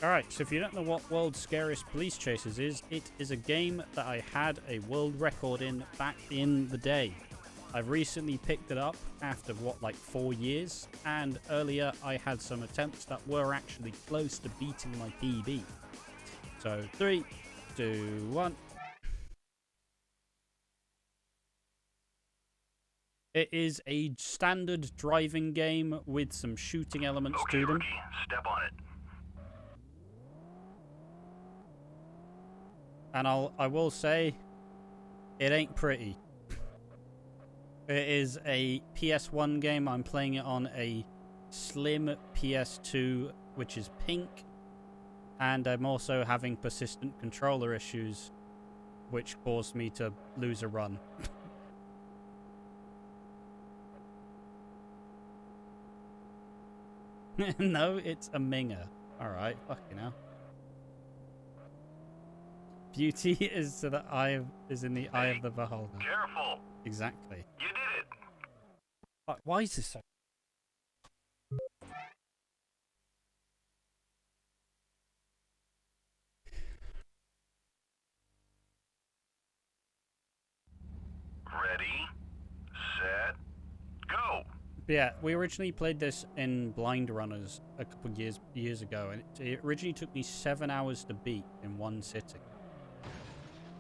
Alright, so if you don't know what World's Scariest Police Chasers is, it is a game that I had a world record in back in the day. I've recently picked it up after, like 4 years, and earlier I had some attempts that were actually close to beating my PB. So, 3, 2, 1. It is a standard driving game with some shooting elements to them. Rookie, step on it. And I will say, it ain't pretty. It is a PS1 game. I'm playing it on a slim PS2, which is pink. And I'm also having persistent controller issues, which caused me to lose a run. No, it's a minger. Alright, fucking hell. Beauty is in the eye of the beholder. Careful. Exactly. You did it. Why is this so... Ready, set, go. Yeah, we originally played this in Blind Runners a couple years ago, and it originally took me 7 hours to beat in one sitting.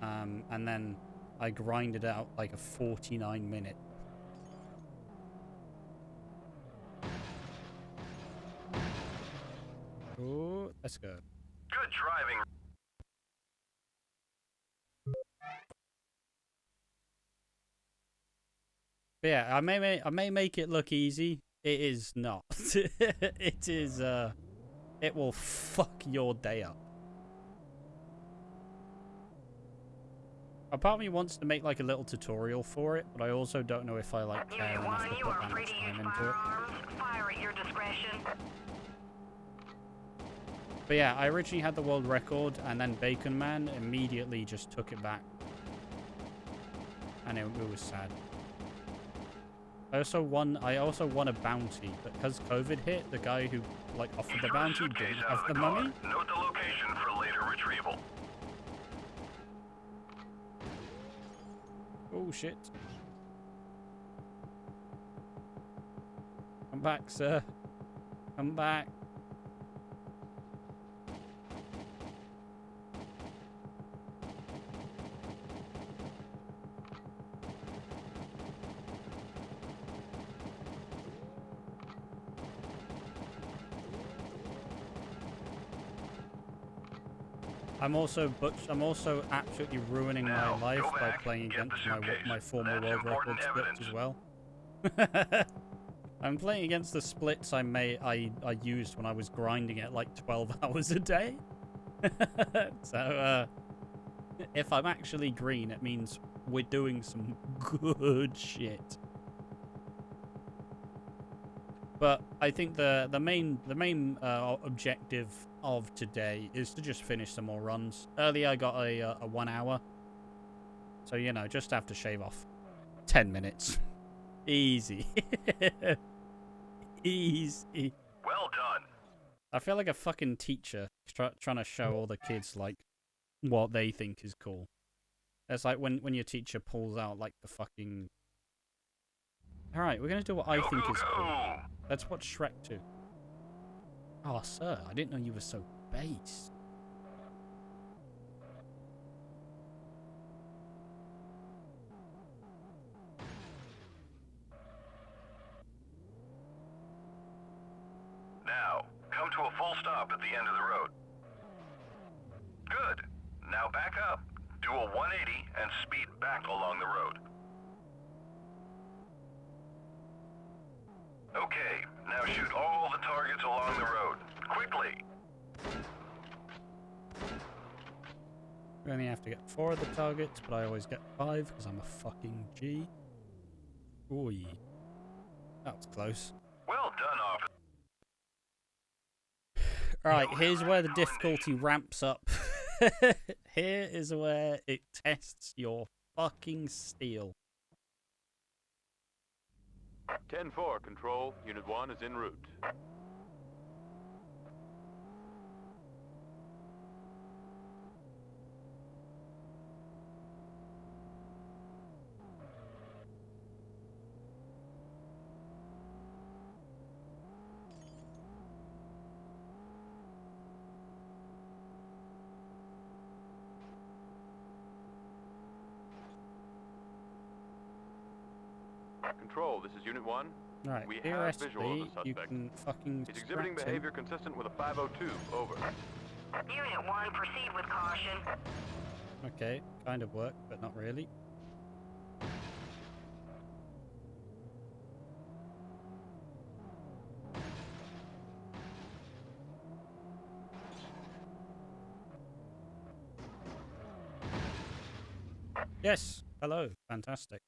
And then I grinded out like a 49-minute. Oh, let's go. Good driving. But yeah, I may make it look easy. It is not. It is it will fuck your day up. A part of me wants to make like a little tutorial for it, but I also don't know if I like care enough to put that much time into it. Fire at your discretion. But yeah, I originally had the world record, and then Bacon Man immediately just took it back. And it was sad. I also won a bounty, but because COVID hit, the guy who like offered the bounty didn't have the money. Note the location for later retrieval. Oh shit. Come back, sir. Come back. I'm also absolutely ruining my life by playing against my former world record splits as well. I'm playing against the splits I used when I was grinding at like 12 hours a day. So if I'm actually green, it means we're doing some good shit. But I think the main objective of today is to just finish some more runs. Earlier I got a 1 hour, so you know, just have to shave off 10 minutes. Easy. Easy. Well done. I feel like a fucking teacher trying to show all the kids like what they think is cool. It's like when your teacher pulls out like the fucking... Alright, we're gonna do what I think is cool. Let's watch Shrek 2. Oh, sir, I didn't know you were so base. Now, come to a full stop at the end of the road. Good. Now back up, do a 180, and speed back along the road. Okay, now shoot all the targets along the road. Quickly! We only have to get 4 of the targets, but I always get 5 because I'm a fucking G. Oi. That was close. Well done, officer. Alright, here's where the difficulty ramps up. Here is where it tests your fucking steel. 10-4, Control. Unit 1 is en route. Control, this is Unit 1. Right, We have visual of theoretically, the you suspect. can fucking He's exhibiting distract him. behavior consistent with a 502. Over. Unit 1, proceed with caution. Okay, kind of worked, but not really. Yes, hello, fantastic.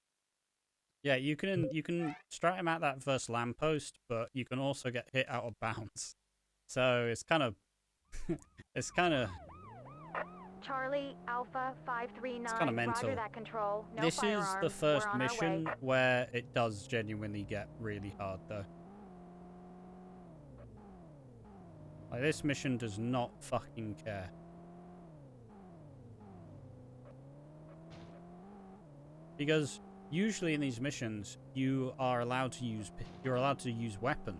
Yeah, you can strat him at that first lamppost, but you can also get hit out of bounds. So it's kind of, it's kind of Charlie Alpha 539. It's kinda mental. Roger that, control. No This is firearms. the first We're on our way. mission where it does genuinely get really hard, though. Like, this mission does not fucking care. Because usually in these missions, you're allowed to use weapon.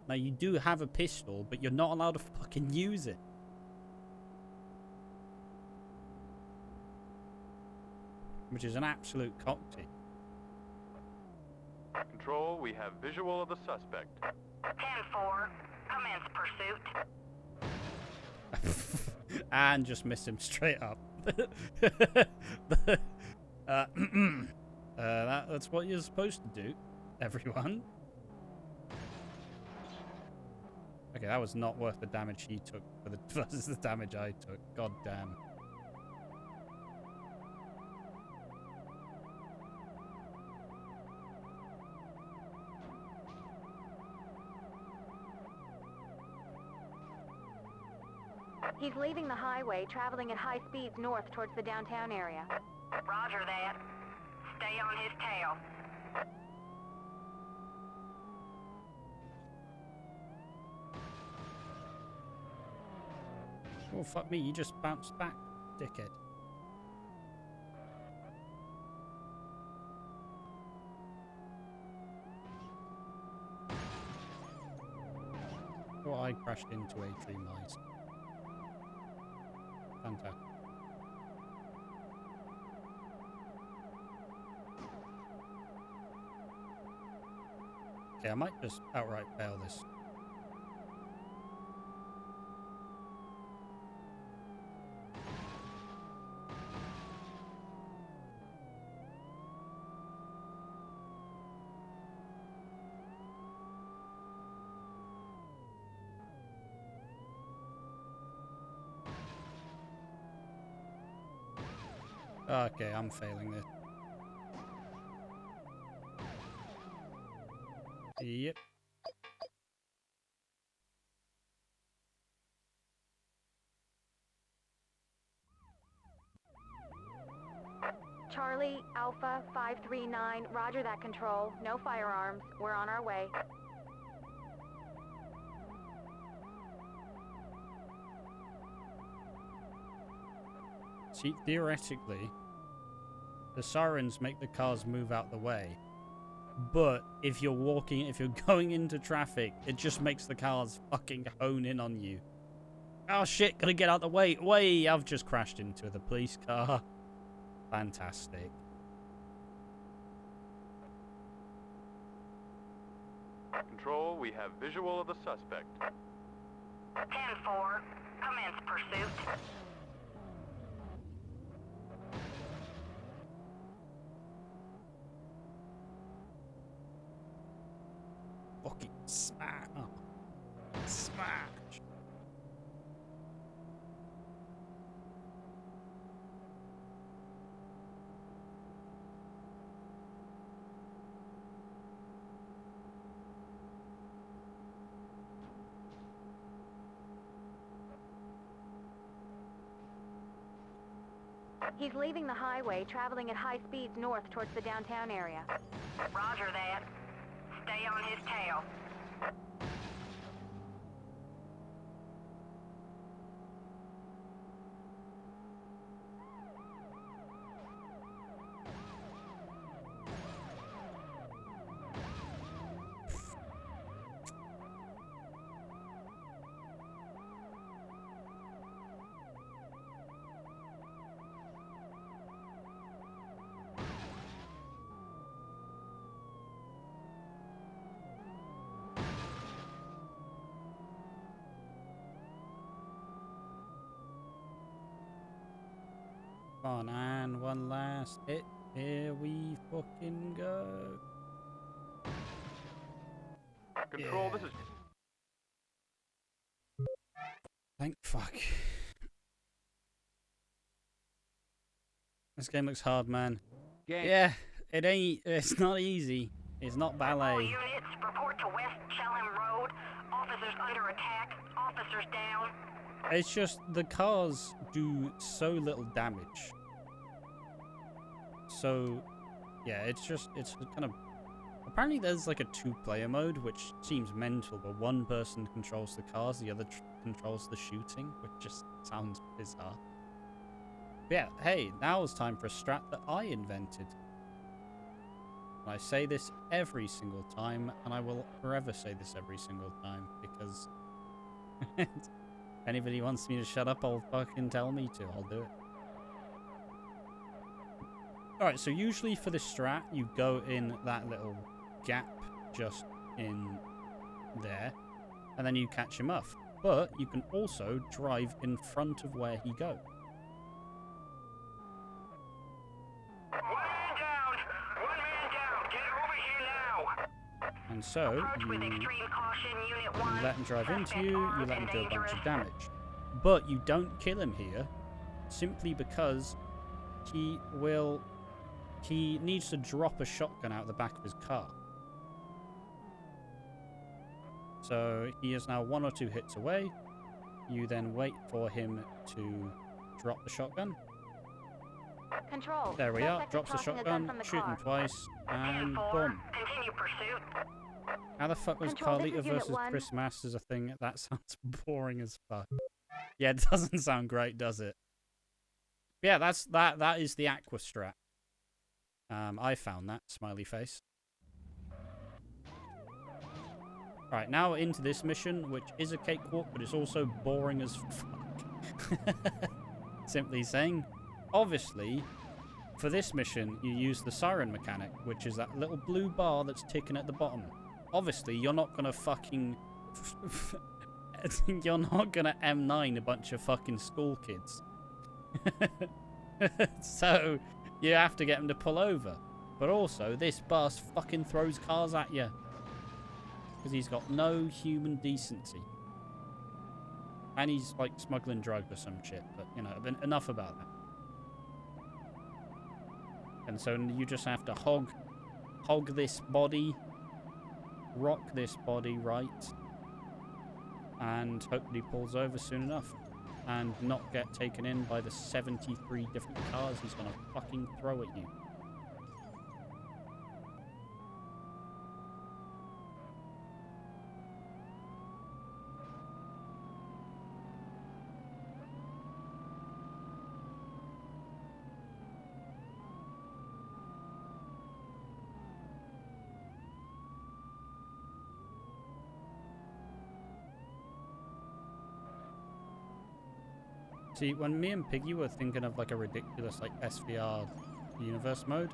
Now, you do have a pistol, but you're not allowed to fucking use it. Which is an absolute cocktail. Control, we have visual of the suspect. 10-4, commence pursuit. And just miss him straight up. That's what you're supposed to do, everyone. Okay, that was not worth the damage he took versus the damage I took. God damn. He's leaving the highway, traveling at high speeds north towards the downtown area. Roger that. Stay on his tail. Oh, fuck me, you just bounced back, dickhead. Oh, I crashed into a tree mice. Fantastic. Okay, I might just outright fail this. Okay, I'm failing this. Yep. Charlie Alpha 539. Roger that, control. No firearms. We're on our way. See, theoretically, the sirens make the cars move out the way. But if you're going into traffic, it just makes the cars fucking hone in on you. Oh shit, gotta get out the way. Wait, I've just crashed into the police car. Fantastic. Control, we have visual of the suspect. 10-4, commence pursuit. Fucking smash. Oh. Smash. He's leaving the highway, traveling at high speeds north towards the downtown area. Roger that. Stay on his tail. Come on, and one last hit. Here we fucking go. Control, Yeah. this is... Thank fuck. This game looks hard, man. Yeah, it ain't. It's not easy. It's not All ballet. units, report to West Chelham Road. Officers under attack. Officers down. It's just the cars do so little damage. So, yeah, it's kind of... Apparently there's like a 2-player mode, which seems mental, where one person controls the cars, the other controls the shooting, which just sounds bizarre. But yeah, hey, now it's time for a strat that I invented. And I say this every single time, and I will forever say this every single time, because if anybody wants me to shut up, I'll fucking tell me to. I'll do it. Alright, so usually for this strat, you go in that little gap just in there, and then you catch him off. But you can also drive in front of where he goes. One man down. One man down. Get over here now. And so, Approach with you extreme caution, Unit 1. let him drive into Suspect you, you armed let him and do a bunch dangerous. of damage. But you don't kill him here, simply because he needs to drop a shotgun out the back of his car. So he is now 1 or 2 hits away. You then wait for him to drop the shotgun. Control. There we are. Suspect Drops the is crossing a gun shotgun, from the shoot him car. twice, and 10-4. boom. Continue pursuit. How the fuck was Control, this is Carlito Unit versus 1. Chris Masters a thing? That sounds boring as fuck. Yeah, it doesn't sound great, does it? Yeah, that is the Aqua strat. I found that, smiley face. Right, now into this mission, which is a cakewalk, but it's also boring as fuck. Simply saying. Obviously, for this mission, you use the siren mechanic, which is that little blue bar that's ticking at the bottom. Obviously, you're not gonna fucking... you're not gonna M9 a bunch of fucking school kids. So, you have to get them to pull over. But also, this bus fucking throws cars at you. Because he's got no human decency. And he's, like, smuggling drugs or some shit. But, you know, enough about that. And so you just have to hog this body. Rock this body right. And hopefully pulls over soon enough. And not get taken in by the 73 different cars he's gonna fucking throw at you. See, when me and Piggy were thinking of like a ridiculous like SVR universe mode,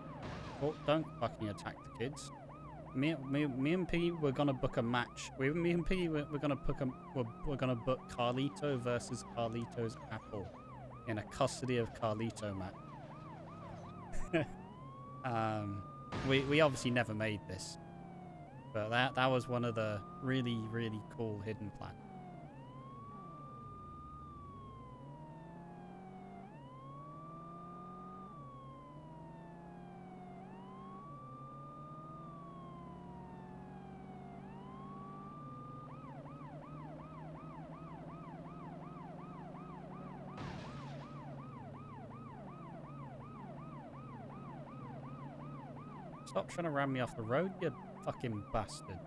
oh, don't fucking attack the kids. Me and Piggy were gonna book a match. Me and Piggy we're gonna book we're gonna book Carlito versus Carlito's Apple in a custody of Carlito match. We obviously never made this, but that was one of the really cool hidden plans. Stop trying to ram me off the road, you fucking bastard.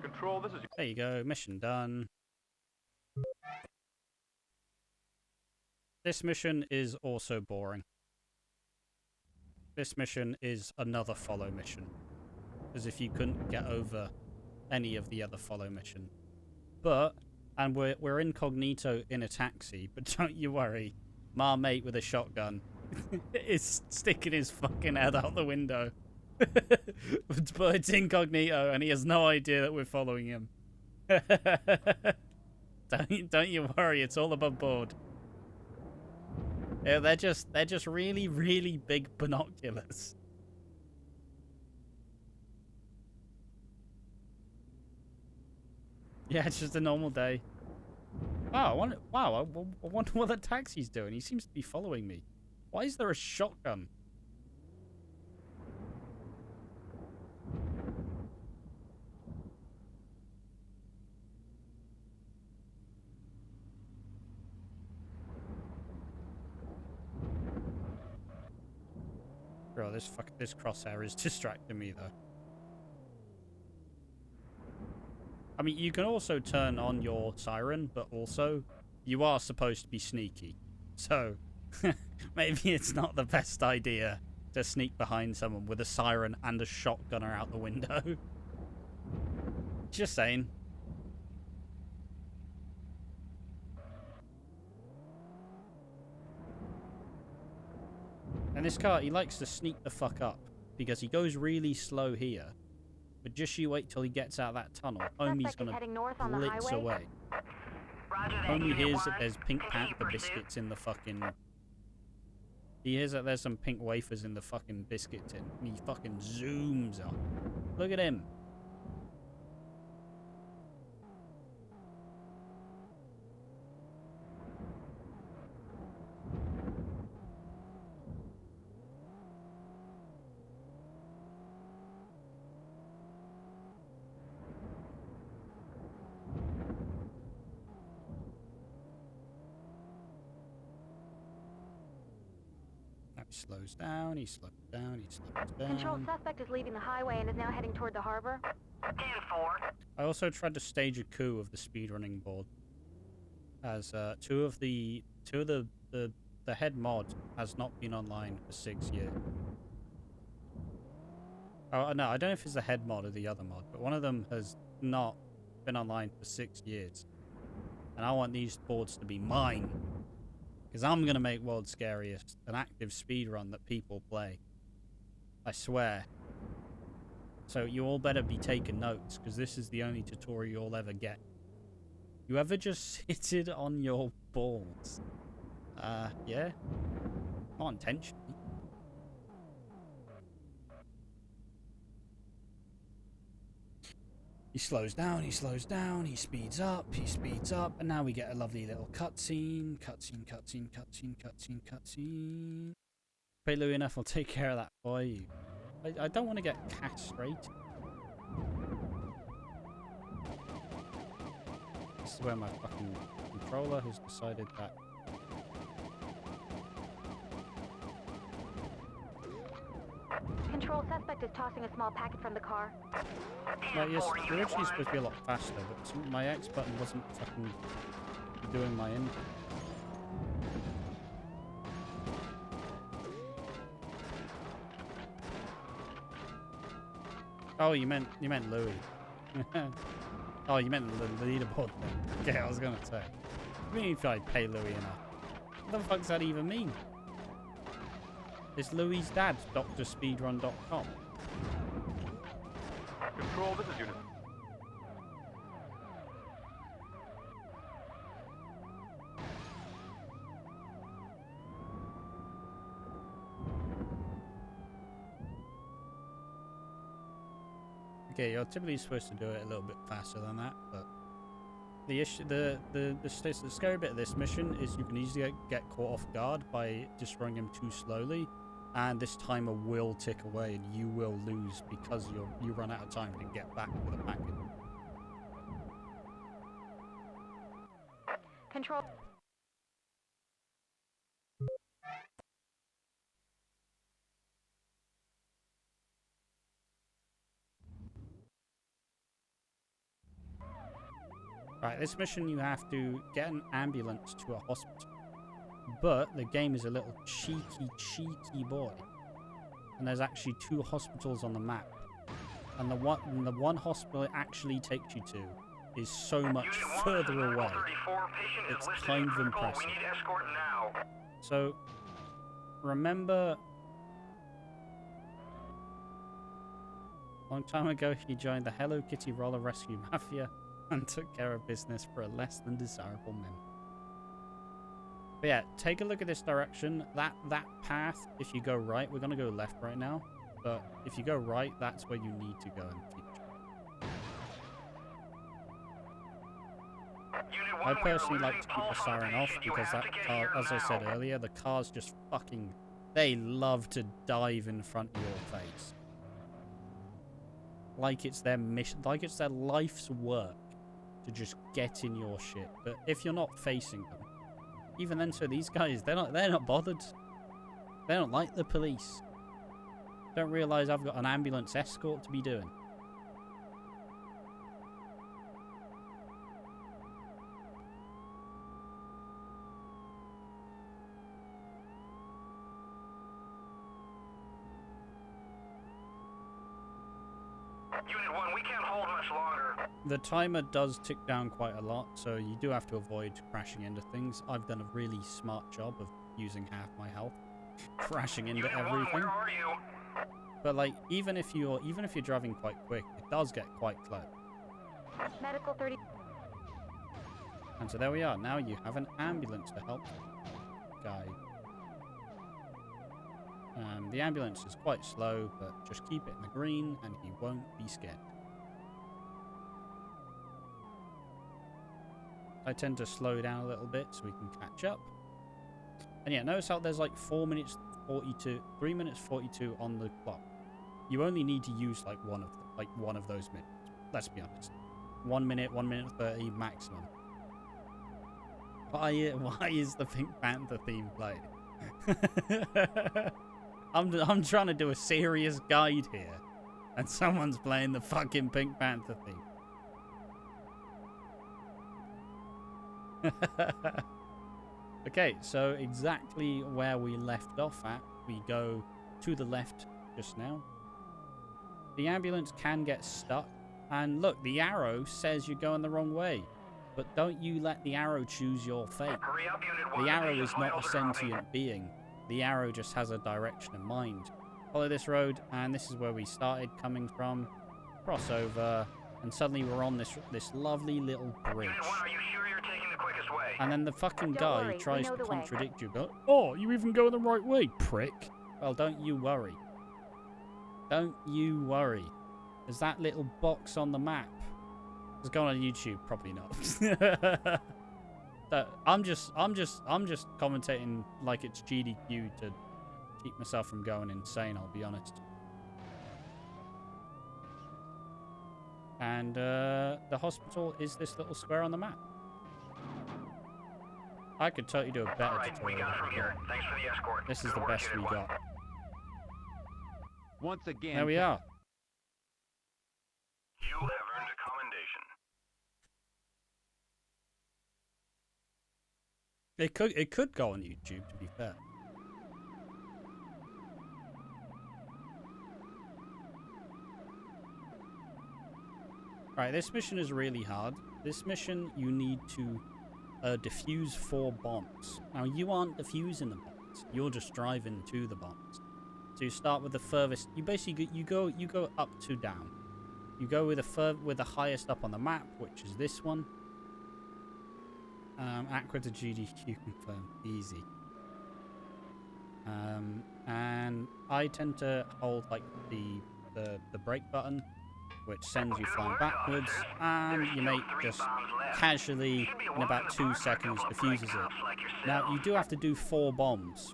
Control, this is... There you go, mission done. This mission is also boring. This mission is another follow mission. As if you couldn't get over any of the other follow mission. But, and we're incognito in a taxi, but don't you worry. My mate with a shotgun is sticking his fucking head out the window. But it's incognito and he has no idea that we're following him. Don't you worry, it's all above board. Yeah, they're just really, really big binoculars. Yeah, it's just a normal day. Wow, I wonder what that taxi's doing. He seems to be following me. Why is there a shotgun? Bro, this crosshair is distracting me though. I mean, you can also turn on your siren, but also you are supposed to be sneaky. So maybe it's not the best idea to sneak behind someone with a siren and a shotgunner out the window. Just saying. And this car, he likes to sneak the fuck up because he goes really slow here. But just you wait till he gets out of that tunnel. Homie's gonna blitz away. Homie hears that there's Pink Panther biscuits in the fucking... He hears that there's some pink wafers in the fucking biscuit tin. And he fucking zooms up. Look at him. He slows down, he slows down, he slows down. Control, suspect is leaving the highway and is now heading toward the harbor. 10-4. I also tried to stage a coup of the speedrunning board. As two of the head mod has not been online for 6 years. Oh no, I don't know if it's the head mod or the other mod, but one of them has not been online for 6 years. And I want these boards to be mine. Because I'm going to make World Scariest an active speedrun that people play. I swear. So you all better be taking notes, because this is the only tutorial you'll ever get. You ever just sitted on your balls? Yeah. Not intentionally. He slows down, he speeds up, and now we get a lovely little cutscene. Pay Louis enough, I'll take care of that for you. I don't want to get castrated. This is where my fucking controller has decided that. Control, suspect is tossing a small packet from the car. Like, yes, you're actually supposed to be a lot faster, but my X button wasn't fucking doing my input. Oh, you meant Louis. Oh, you meant the leaderboard thing. Okay, I was gonna say. What do you mean if I pay Louis enough? What the fuck's that even mean? It's Louis' dad, drspeedrun.com. Control, this is Unit. Okay, you're typically supposed to do it a little bit faster than that, but the issue, the scary bit of this mission is you can easily get caught off guard by destroying him too slowly, and this timer will tick away, and you will lose because you run out of time to get back to the packet. Control. Right, this mission you have to get an ambulance to a hospital. But the game is a little cheeky boy. And there's actually 2 hospitals on the map. And the one hospital it actually takes you to is so much further away. It's kind of impressive. We need escort now. So, remember... a long time ago, he joined the Hello Kitty Roller Rescue Mafia. and took care of business for a less than desirable member. But yeah, take a look at this direction. That path, if you go right, we're going to go left right now. But if you go right, that's where you need to go in the future. I personally like to keep the siren off because that car, as I said earlier, the cars just fucking... They love to dive in front of your face. Like it's their mission, like it's their life's work to just get in your shit. But if you're not facing them, even then, so these guys, they're not bothered. They don't like the police. Don't realize I've got an ambulance escort to be doing. Unit 1, we can't hold much longer. The timer does tick down quite a lot, so you do have to avoid crashing into things. I've done a really smart job of using half my health, crashing into Unit 1, everything. where are you? But like, even if you're driving quite quick, it does get quite close. Medical 30. And so there we are. Now you have an ambulance to help guy. The ambulance is quite slow, but just keep it in the green and he won't be scared. I tend to slow down a little bit so we can catch up. And yeah, notice how there's like 3 minutes 42 on the clock. You only need to use like one of those minutes. Let's be honest. 1 minute, 1 minute 30 maximum. Why is the Pink Panther theme playing? I'm trying to do a serious guide here, and someone's playing the fucking Pink Panther theme. Okay, so exactly where we left off at, we go to the left just now. The ambulance can get stuck, and look, the arrow says you're going the wrong way. But don't you let the arrow choose your fate. Hurry up, Unit 1. The arrow is not a sentient being. The arrow just has a direction in mind. Follow this road, and this is where we started coming from. Cross over, and suddenly we're on this lovely little bridge. Unit 1, are you sure you're taking the quickest way? And then the fucking Don't guy worry, we tries know to the way. contradict you. But, oh, you even go the right way, prick. Well, don't you worry. Don't you worry. There's that little box on the map. It's going on YouTube, probably not. So I'm just commentating like it's GDQ to keep myself from going insane, I'll be honest. And the hospital is this little square on the map. I could totally do a better All right, we tutorial. got it from here. Thanks for the escort. This is Good the work, best we Unit 1. got. Once again, There we are. You have earned a commendation. It could go on YouTube, to be fair. Right, this mission is really hard. This mission, you need to defuse 4 bombs. Now, you aren't defusing the bombs. You're just driving to the bombs. So you start with the furthest. You basically you go up to down. You go with the highest up on the map, which is this one. Aqua to GDQ confirmed. Easy. And I tend to hold like the brake button, which sends you flying backwards, and your mate just casually, in about 2 seconds, defuses it. Now, you do have to do 4 bombs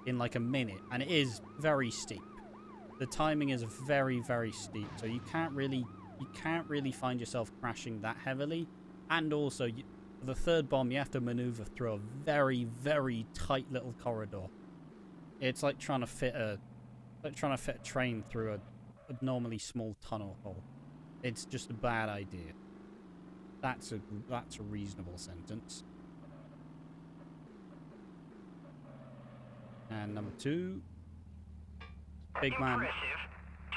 in like a minute, and it is very steep. The timing is very, very steep, so you can't really find yourself crashing that heavily. And also, for the 3rd bomb, you have to maneuver through a very, very tight little corridor. It's like trying to fit a train through a normally small tunnel hole. It's just a bad idea. That's a reasonable sentence. And number 2, big man. Impressive.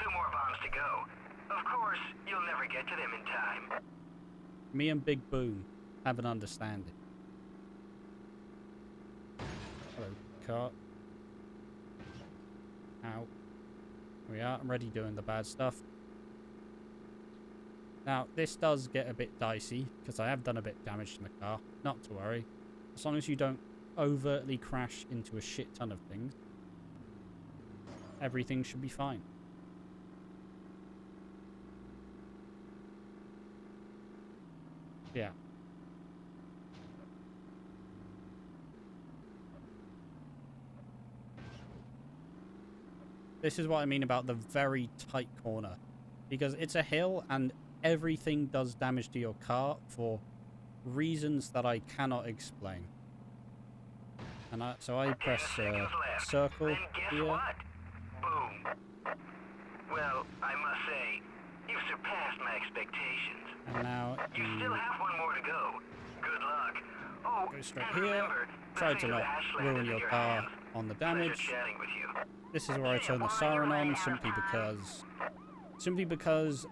2 more bombs to go. Of course, you'll never get to them in time. Me and Big Boom have an understanding. Hello, car. Ow. Here we are. I'm ready doing the bad stuff. Now, this does get a bit dicey, because I have done a bit of damage to my car. Not to worry. As long as you don't overtly crash into a shit ton of things, everything should be fine. Yeah. This is what I mean about the very tight corner. Because it's a hill and everything does damage to your car for reasons that I cannot explain. And so I 10 press seconds left. circle Then guess here. what? Boom. Well, I must say, you've surpassed my expectations. And now You you still have one more to go. Good luck. Oh, go straight and here. remember, Try the to fate of not Ashland ruin is in your your car hands. on the Pleasure damage. chatting with you. This is where I turn the siren on simply because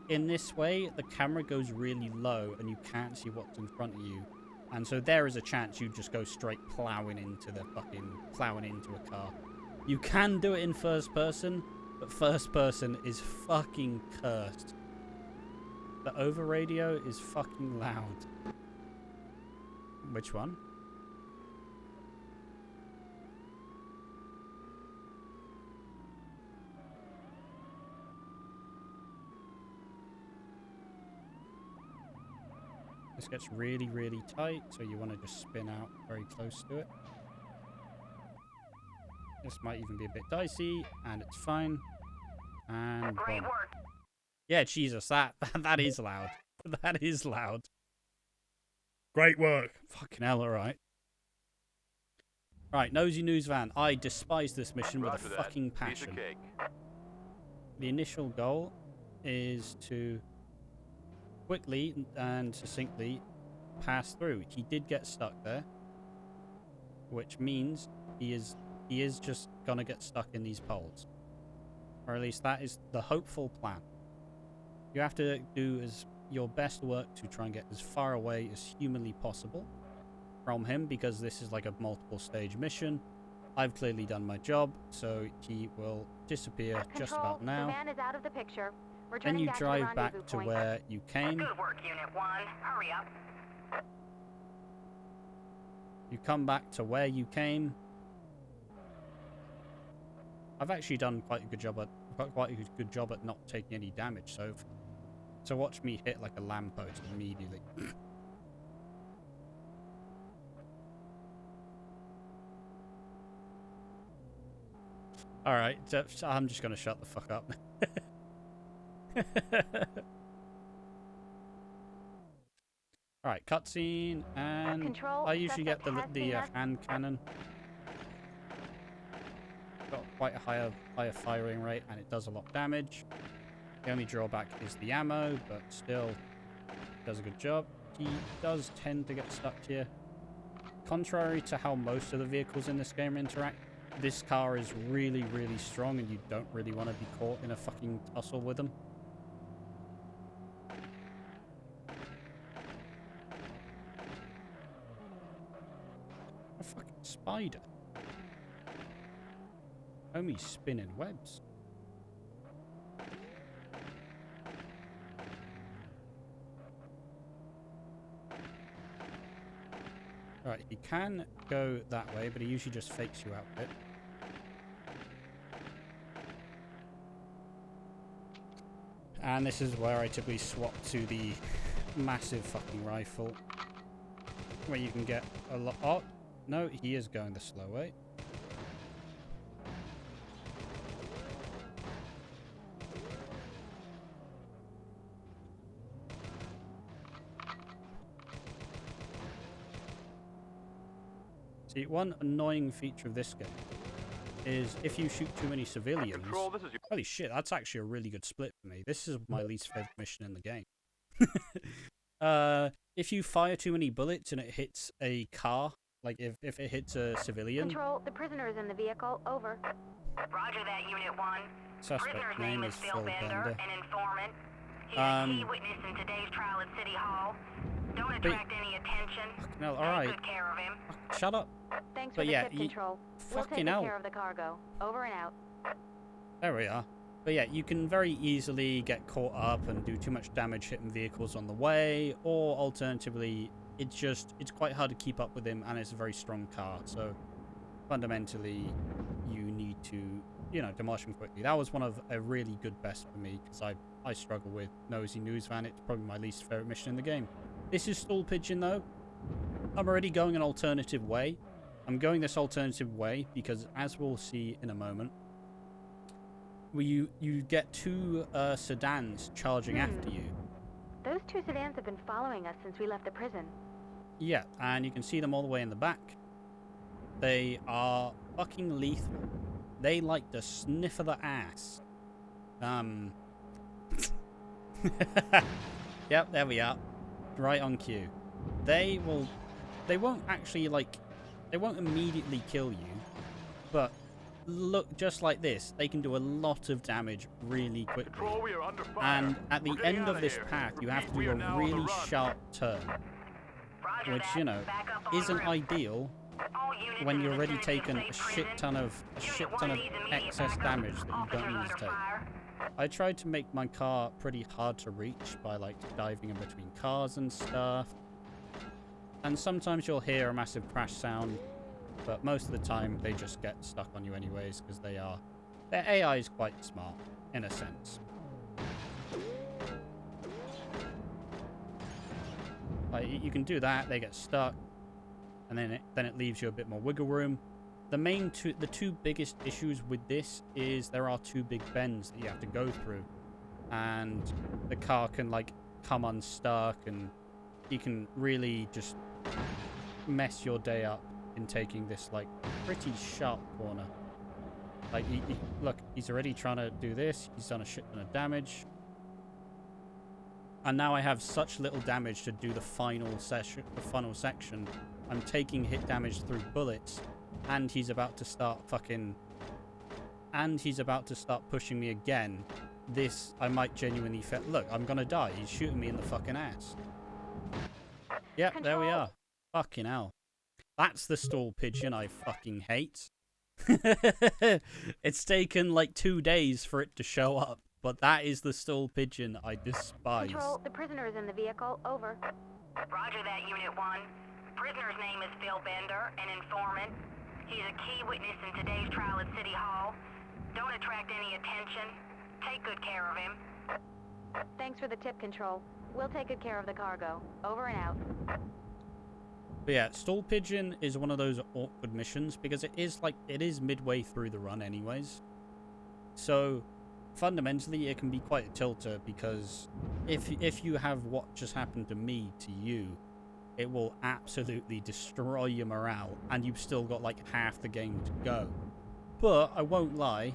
in this way the camera goes really low and you can't see what's in front of you. And so there is a chance you just go straight plowing into a car. You can do it in first person, but first person is fucking cursed. The over radio is fucking loud. Which one? This gets really, really tight, so you want to just spin out very close to it. This might even be a bit dicey, and it's fine. And Great boom. work. Yeah, Jesus, that is loud. That is loud. Great work. Fucking hell, alright. Right, Nosy News Van. I despise this mission with a Roger that. fucking Piece passion. of cake. The initial goal is to quickly and succinctly pass through. He did get stuck there, which means he is just gonna get stuck in these poles, or at least that is the hopeful plan. You have to do your best work to try and get as far away as humanly possible from him, because this is like a multiple stage mission. I've clearly done my job, so he will disappear just about now. The van is out of the picture. Then you back drive to the back rendezvous to point. where you came. Good work, Unit 1. Hurry up. You come back to where you came. I've actually done quite a good job at not taking any damage. So watch me hit like a lamppost immediately. All right, I'm just gonna shut the fuck up. All right, cutscene, and Control, I usually get the suspect has seen us. hand cannon. Got quite a higher firing rate, and it does a lot of damage. The only drawback is the ammo, but still does a good job. He does tend to get stuck here. Contrary to how most of the vehicles in this game interact, this car is really, really strong, and you don't really want to be caught in a fucking tussle with them. A fucking spider. Only spinning webs. Right, he can go that way, but he usually just fakes you out a bit. And this is where I typically swap to the massive fucking rifle, where you can get a lot. Oh, no, he is going the slow way. See, one annoying feature of this game is if you shoot too many civilians... Control, this is your... Holy shit, that's actually a really good split for me. This is my least favorite mission in the game. If you fire too many bullets and it hits a car, like if it hits a civilian... Control, the prisoner is in the vehicle. Over. Roger that, Unit 1. Suspect's Prisoner's name is Phil Phil Bender, Bender. an informant. He's a key witness in today's trial at City Hall. Don't attract any attention. No, Take alright. good care of him. Shut up. Thanks But for the yeah, tip, Control. We'll take fucking good hell. care of the cargo. Over and out. There we are. But yeah, you can very easily get caught up and do too much damage hitting vehicles on the way, or alternatively, it's quite hard to keep up with him, and it's a very strong car. So fundamentally, you need to, you know, demolish him quickly. That was one of a really good best for me, because I struggle with Nosy News Van. It's probably my least favorite mission in the game. This is Stall Pigeon, though. I'm already going an alternative way. I'm going this alternative way because, as we'll see in a moment, you get two sedans charging after you. Those two sedans have been following us since we left the prison. Yeah, and you can see them all the way in the back. They are fucking lethal. They like the sniff of the ass. Yep, there we are. Right on cue. They won't actually, like, they won't immediately kill you, but look, just like this, they can do a lot of damage really quickly. Control, we are under fire. And at the We're getting end out of this here. path, you Repeat, have to we do are a now on the really run. sharp turn, Roger which, that. you know, Back up on isn't route. ideal All units when in you're the already vicinity of taken a State shit Prison. ton of Unit 1 needs immediate excess backup. damage that you don't Officers need under to take. fire. I tried to make my car pretty hard to reach by, like, diving in between cars and stuff. And sometimes you'll hear a massive crash sound, but most of the time they just get stuck on you anyways, because their AI is quite smart, in a sense. Like, you can do that, they get stuck, and then it leaves you a bit more wiggle room. The two biggest issues with this is there are two big bends that you have to go through, and the car can, like, come unstuck, and you can really just mess your day up in taking this, like, pretty sharp corner. Like, look, he's already trying to do this. He's done a shit ton of damage. And now I have such little damage to do the final section. I'm taking hit damage through bullets, and he's about to start pushing me again. This, I might genuinely look, I'm gonna die. He's shooting me in the fucking ass. Yep, there we are. Fucking hell. That's the Stall Pigeon I fucking hate. It's taken like 2 days for it to show up, but that is the Stall Pigeon I despise. Control, the prisoner is in the vehicle. Over. Roger that, Unit 1. Prisoner's name is Phil Bender, an informant. He's a key witness in today's trial at City Hall. Don't attract any attention. Take good care of him. Thanks for the tip, Control. We'll take good care of the cargo. Over and out. But yeah, Stall Pigeon is one of those awkward missions because it is midway through the run anyways. So fundamentally it can be quite a tilter, because if you have what just happened to me to you, it will absolutely destroy your morale, and you've still got like half the game to go. But I won't lie,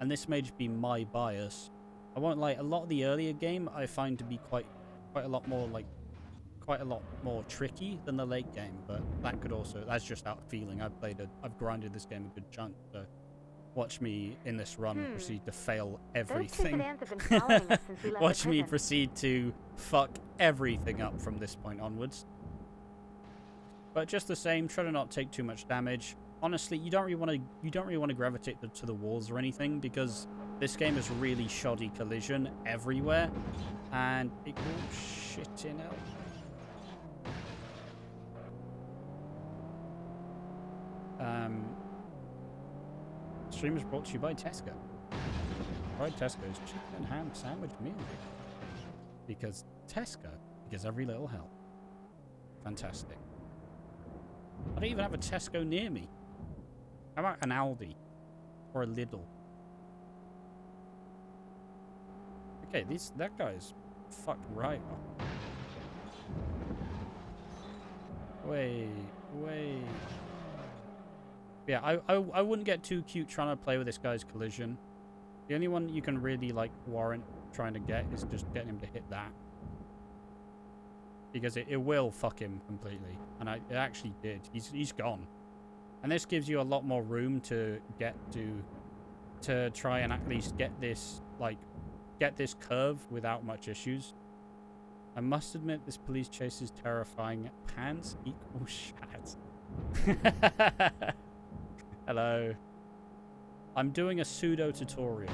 and this may just be my bias, I won't lie, a lot of the earlier game I find to be quite a lot more tricky than the late game, but that's just out of feeling. I've grinded this game a good chunk, so watch me in this run proceed to fail everything. Those two sedans have been following us since we left Watch the me prison. proceed to fuck everything up from this point onwards. But just the same, try to not take too much damage. Honestly, you don't really want to gravitate to the walls or anything, because this game is really shoddy collision everywhere, and it will shit in out. Stream is brought to you by Tesco. Right, Tesco's chicken and ham sandwich meal. Because every little helps. Fantastic. I don't even have a Tesco near me. How about an Aldi? Or a Lidl? Okay, that guy's fucked right up. Wait. Yeah, I wouldn't get too cute trying to play with this guy's collision. The only one you can really, like, warrant trying to get is just getting him to hit that. Because it will fuck him completely. And it actually did. He's gone. And this gives you a lot more room to try and at least get this curve without much issues. I must admit, this police chase is terrifying. Pants equal shat. Hello. I'm doing a pseudo tutorial.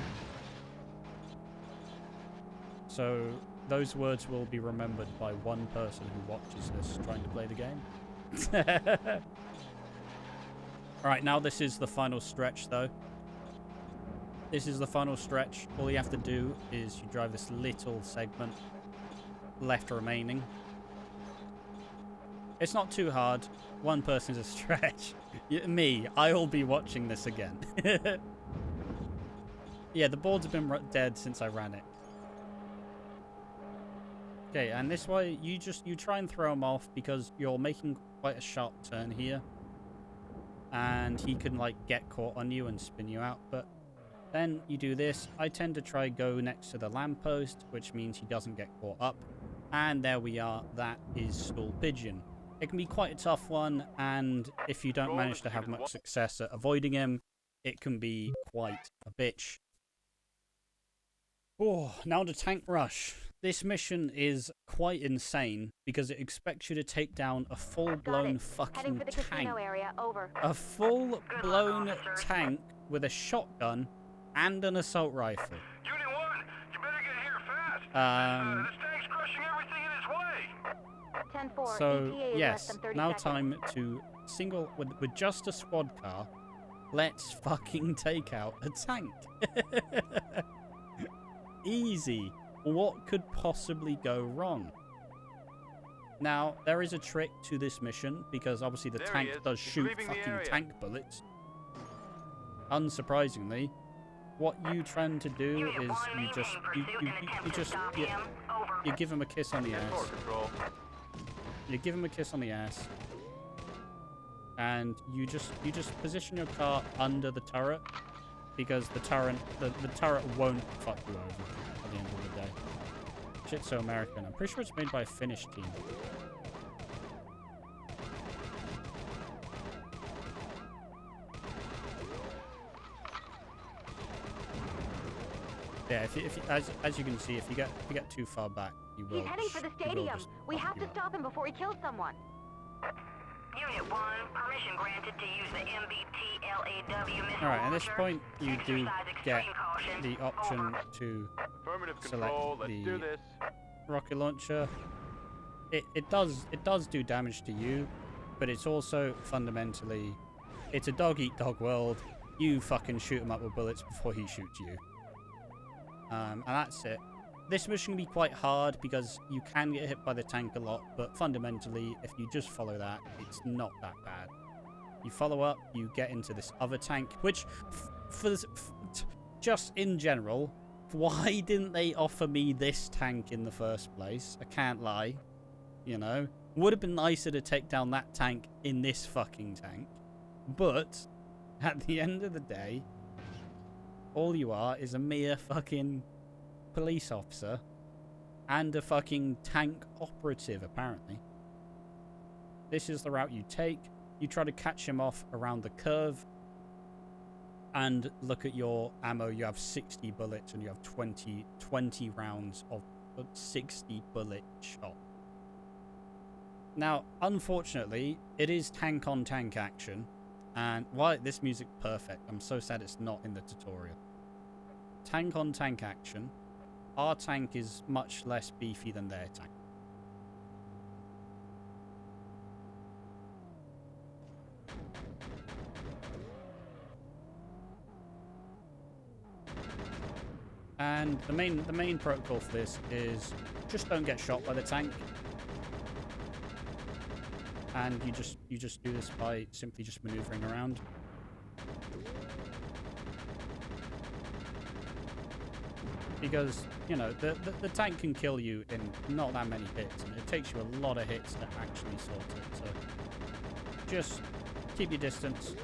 So those words will be remembered by one person who watches this trying to play the game. Alright, now this is the final stretch, though. This is the final stretch. All you have to do is you drive this little segment left remaining. It's not too hard. One person's a stretch. Me, I'll be watching this again. Yeah, the boards have been dead since I ran it. Okay, and this way, you try and throw him off because you're making quite a sharp turn here. And he can, like, get caught on you and spin you out. But then you do this. I tend to try go next to the lamppost, which means he doesn't get caught up. And there we are. That is Stool Pigeon. It can be quite a tough one, and if you don't manage to have much success at avoiding him, it can be quite a bitch. Oh, now the tank rush. This mission is quite insane because it expects you to take down a full-blown fucking tank. A full-blown tank with a shotgun and an assault rifle. Unit 1, you better get here fast. This tank's crushing everything in its way. 10-4, So, ETA is yes, less than 30 now seconds. time to single, with just a squad car, let's fucking take out a tank. Easy. What could possibly go wrong? Now, there is a trick to this mission, because obviously the tank does shoot fucking tank bullets. Unsurprisingly, what you trying to do is you give him a kiss on the ass. You give him a kiss on the ass, and you just position your car under the turret, because the turret won't fuck you over at the end of the day. Shit's so American. I'm pretty sure it's made by a Finnish team. Yeah, as you can see, if you get too far back, you will. He's heading for the stadium. We have to stop him before he kills someone. Unit 1, permission granted to use the MBT-LAW missile Alright, at this launcher. point, you do Exercise get extreme caution. the option to Affirmative select control, let's do the this. rocket launcher. It does do damage to you, but it's also fundamentally, it's a dog-eat-dog world. You fucking shoot him up with bullets before he shoots you. And that's it. This mission can be quite hard because you can get hit by the tank a lot, but fundamentally, if you just follow that, it's not that bad. You follow up, you get into this other tank, which, just in general, why didn't they offer me this tank in the first place? I can't lie. You know? Would have been nicer to take down that tank in this fucking tank. But, at the end of the day, all you are is a mere fucking police officer and a fucking tank operative, apparently. This is the route you take. You try to catch him off around the curve. And look at your ammo. You have 60 bullets and you have 20 rounds of 60 bullet shot. Now, unfortunately, it is tank-on-tank action. And why this music perfect. I'm so sad it's not in the tutorial. Tank-on-tank action. Our tank is much less beefy than their tank. And the main protocol for this is just don't get shot by the tank. And you just do this by simply just maneuvering around. Because, you know, the tank can kill you in not that many hits, and it takes you a lot of hits to actually sort it. So just keep your distance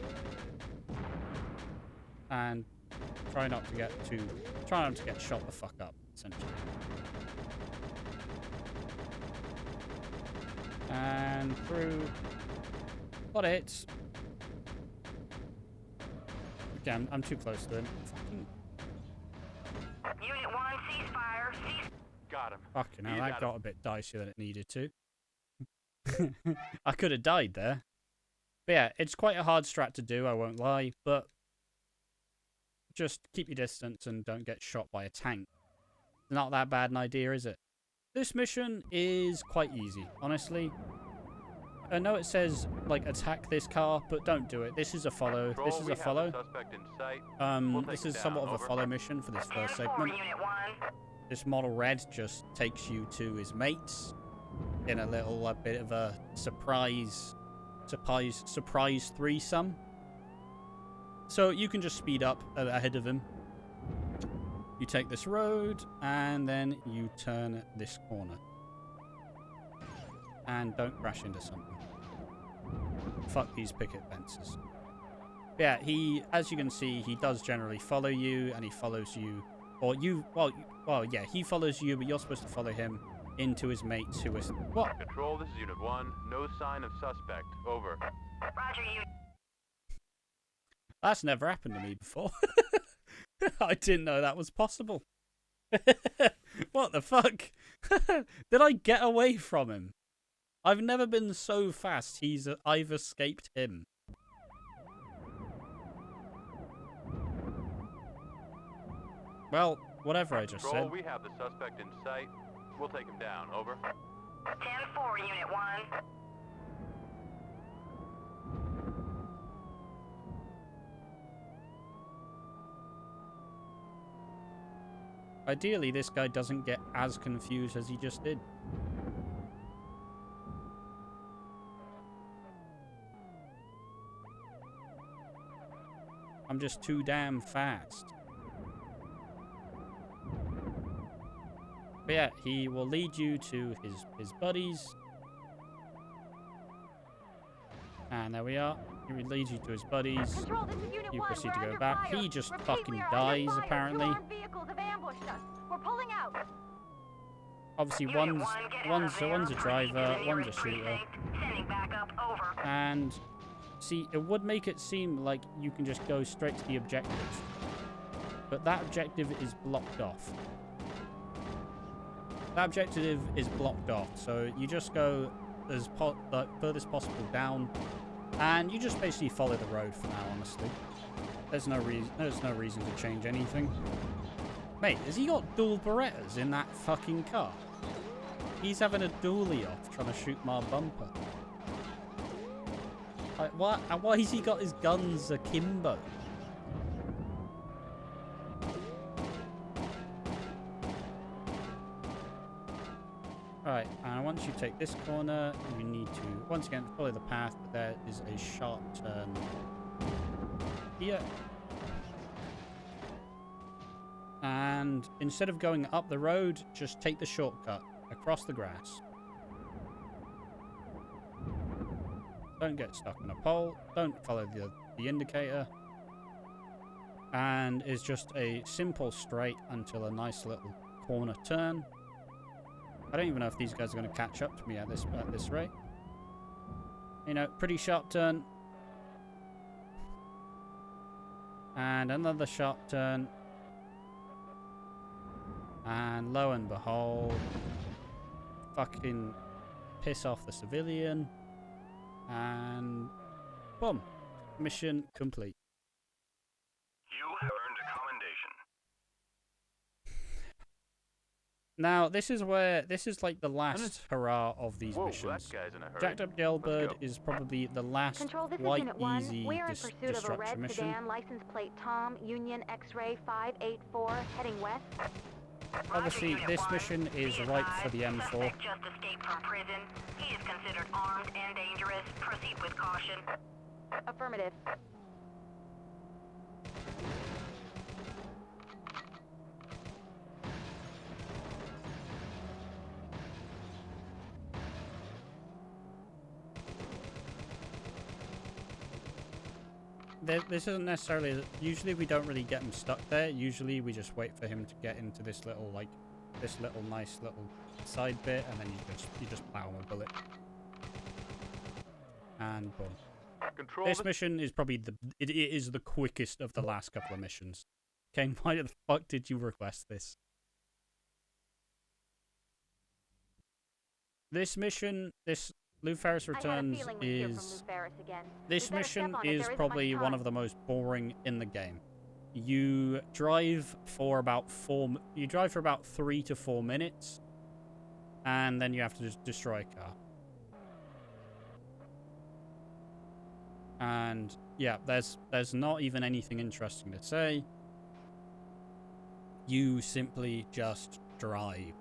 and try not to get shot the fuck up, essentially. And through a lot of hits. Okay, I'm too close to him. Unit 1, ceasefire. Got him. Fucking hell, You that got got a bit dicey than it needed to. I could have died there. But yeah, it's quite a hard strat to do, I won't lie, but just keep your distance and don't get shot by a tank. Not that bad an idea, is it? This mission is quite easy, honestly. I know it says, like, attack this car, but don't do it. This is a follow. Control, This is we a have follow. the suspect in sight. We'll take This him is somewhat down. of a Over. follow mission for this first 10-4, segment. Unit 1. This model red just takes you to his mates in a little bit of a surprise threesome. So you can just speed up ahead of him. You take this road and then you turn this corner. And don't crash into something. Fuck these picket fences. Yeah, as you can see, he does generally follow you, and he follows you, or you, well, yeah, he follows you, but you're supposed to follow him into his mates who is, what? Control, this is Unit 1. No sign of suspect. Over. Roger, Unit. That's never happened to me before. I didn't know that was possible. What the fuck? Did I get away from him? I've never been so fast I've escaped him. Well, whatever I just Control, said. we have the suspect in sight. We'll take him down. Over. 10-4, Unit 1. Ideally, this guy doesn't get as confused as he just did. I'm just too damn fast. But yeah, he will lead you to his buddies. And there we are. He leads you to his buddies. Control, this is Unit You 1. proceed We're to go under back. fire. He just Repeat, fucking we are dies, under fire. apparently. 2 armed vehicles have ambushed us. We're pulling out. Obviously, Unit one's 1, get out of there. a Proceed driver, to the one's a nearest shooter. precinct. Sending backup. Over. And see, it would make it seem like you can just go straight to the objective. But that objective is blocked off. That objective is blocked off, so you just go as furthest possible down, and you just basically follow the road for now. Honestly, there's no reason to change anything. Mate, has he got dual Berettas in that fucking car? He's having a dually off, trying to shoot my bumper. Like, what? And why has he got his guns akimbo? Right, and once you take this corner, you need to, once again, follow the path, but there is a sharp turn here. And instead of going up the road, just take the shortcut across the grass. Don't get stuck on a pole, don't follow the indicator. And it's just a simple straight until a nice little corner turn. I don't even know if these guys are going to catch up to me at this rate. You know, pretty sharp turn. And another sharp turn. And lo and behold, fucking piss off the civilian. And boom, mission complete. You have earned a commendation. Now, this is like the last hurrah of these Whoa, missions. that guy's in a hurry. Jacked Up Let's Jailbird go. is probably the last Control, this is quite Unit 1. easy We're in pursuit of a destruction red mission. sedan, license plate Tom, Union X-ray 584, heading west. Obviously, Roger, this Unit 1. mission is Be ripe for advised, the M4. Suspect just escaped from prison. He is considered armed and dangerous. Proceed with caution. Affirmative. This isn't necessarily. Usually, we don't really get him stuck there. Usually, we just wait for him to get into this little nice little side bit, and then you just plow him a bullet. And boom. Control, This mission is probably it is the quickest of the last couple of missions. Kane, why the fuck did you request this? This mission, this Lou Ferris Returns I had a feeling we'd hear from Lou is... Ferris again. This We better mission step on it, is there isn't probably much one time. of the most boring in the game. You drive for about 3 to 4 minutes, and then you have to just destroy a car. And yeah, there's not even anything interesting to say. You simply just drive.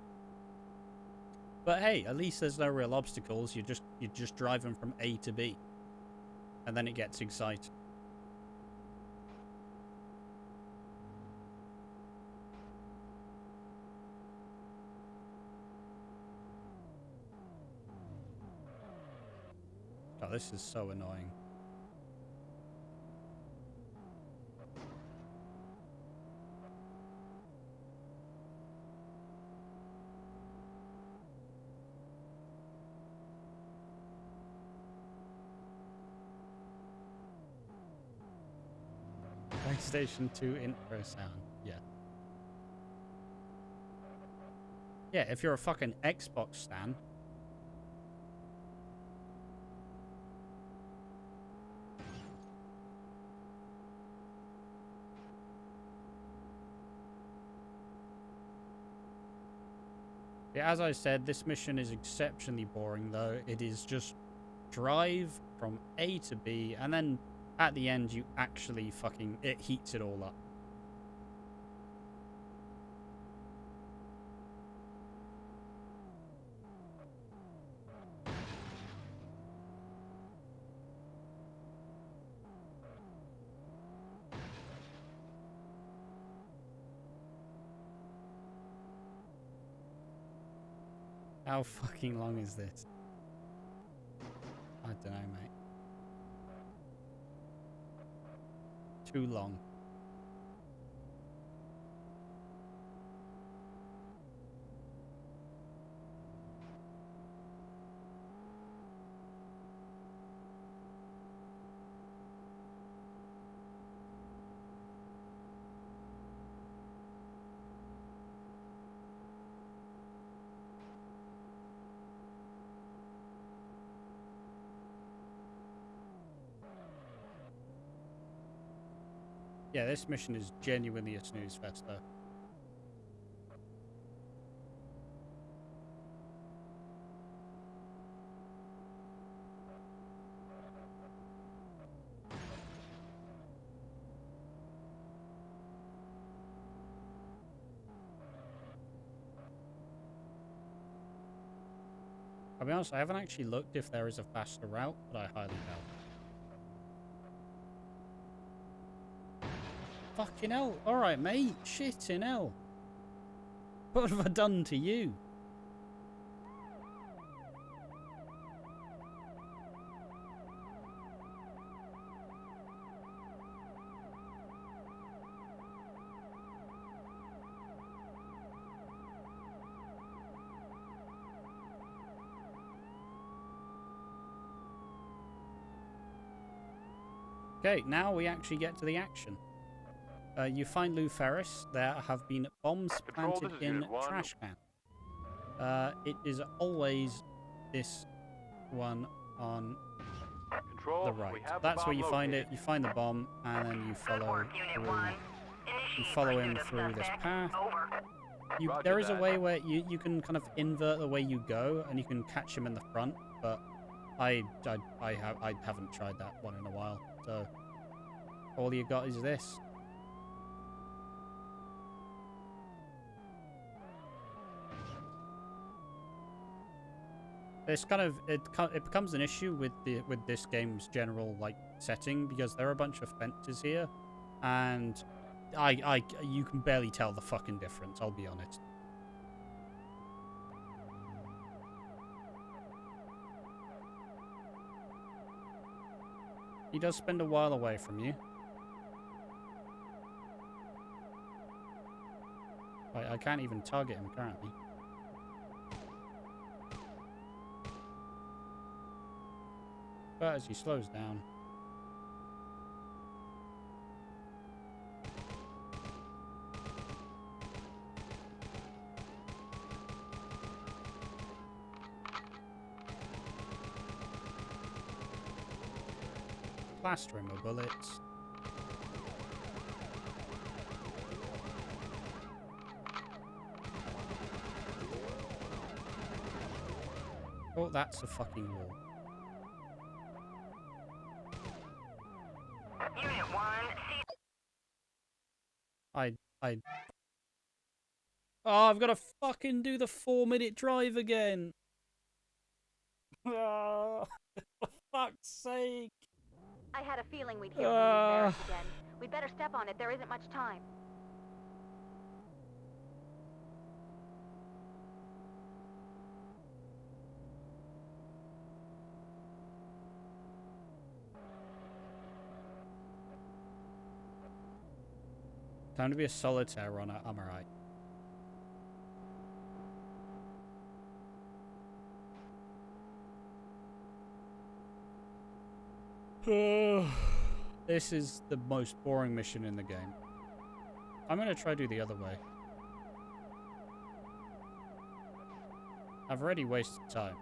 But hey, at least there's no real obstacles. You're just driving from A to B, and then it gets exciting. Oh, this is so annoying. PlayStation 2 intro sound. Yeah. Yeah, if you're a fucking Xbox stan. Yeah, as I said, this mission is exceptionally boring, though. It is just drive from A to B, and then at the end, you actually it heats it all up. How fucking long is this? I don't know, mate. Too long. Yeah, this mission is genuinely a snooze fest, though. I'll be honest, I haven't actually looked if there is a faster route, but I highly doubt it. Fucking hell. Alright, mate. Shitting hell. What have I done to you? Okay, now we actually get to the action. You find Lou Ferris. There have been bombs planted in trash can. It is always this one on the right. That's where you find it. You find the bomb, and then you follow him through this path. There is a way where you can kind of invert the way you go, and you can catch him in the front, but I haven't tried that one in a while. So all you got is this. It's kind of it becomes an issue with this game's general setting, because there are a bunch of fences here, and you can barely tell the fucking difference, I'll be honest. He does spend a while away from you. I can't even target him currently. But as he slows down... plaster him with bullets. Oh, that's a fucking wall. Unit 1, I... Oh, I've got to fucking do the 4-minute drive again. Oh, for fuck's sake. I had a feeling we'd hear from these barracks again. We'd better step on it. There isn't much time. Time to be a solitaire runner. I'm alright. This is the most boring mission in the game. I'm gonna try to do the other way. I've already wasted time.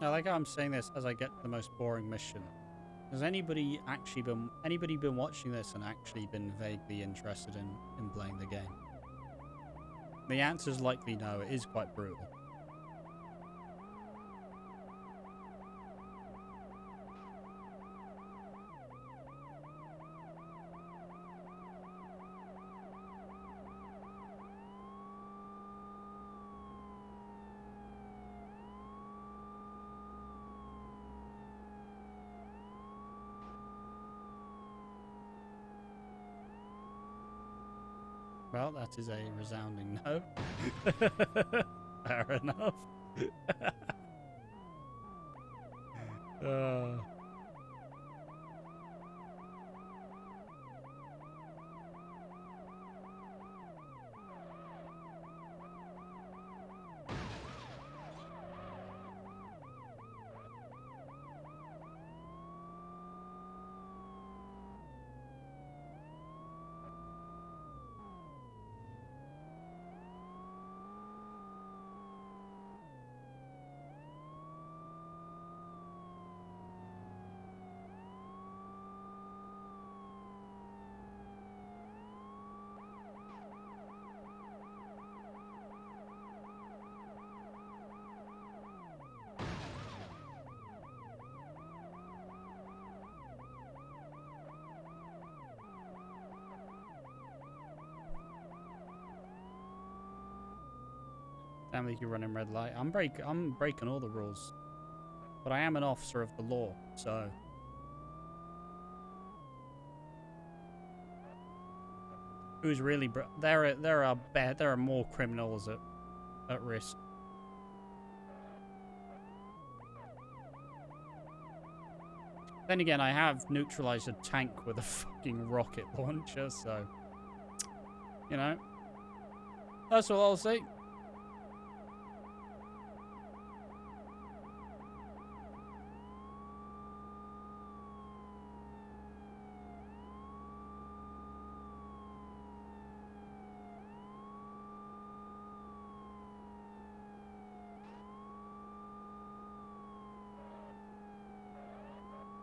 I like how I'm saying this as I get the most boring mission. Has anybody been watching this and actually been vaguely interested in playing the game? The answer's likely no, it is quite brutal. Well, that is a resounding no. Fair enough. Damn, you running red light. I'm breaking all the rules, but I am an officer of the law, so. Who's really? There are more criminals at risk. Then again, I have neutralized a tank with a fucking rocket launcher, so you know. That's all I'll say.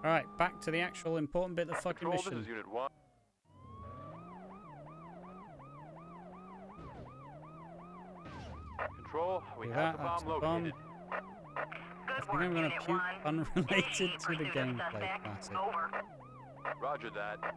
Alright, back to the actual important bit of the fucking Control, mission. this is Unit 1. Control, we have the bomb located. I think I'm gonna puke unrelated to the gameplay. Classic. Roger that.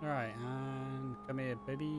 Alright, Come here, baby.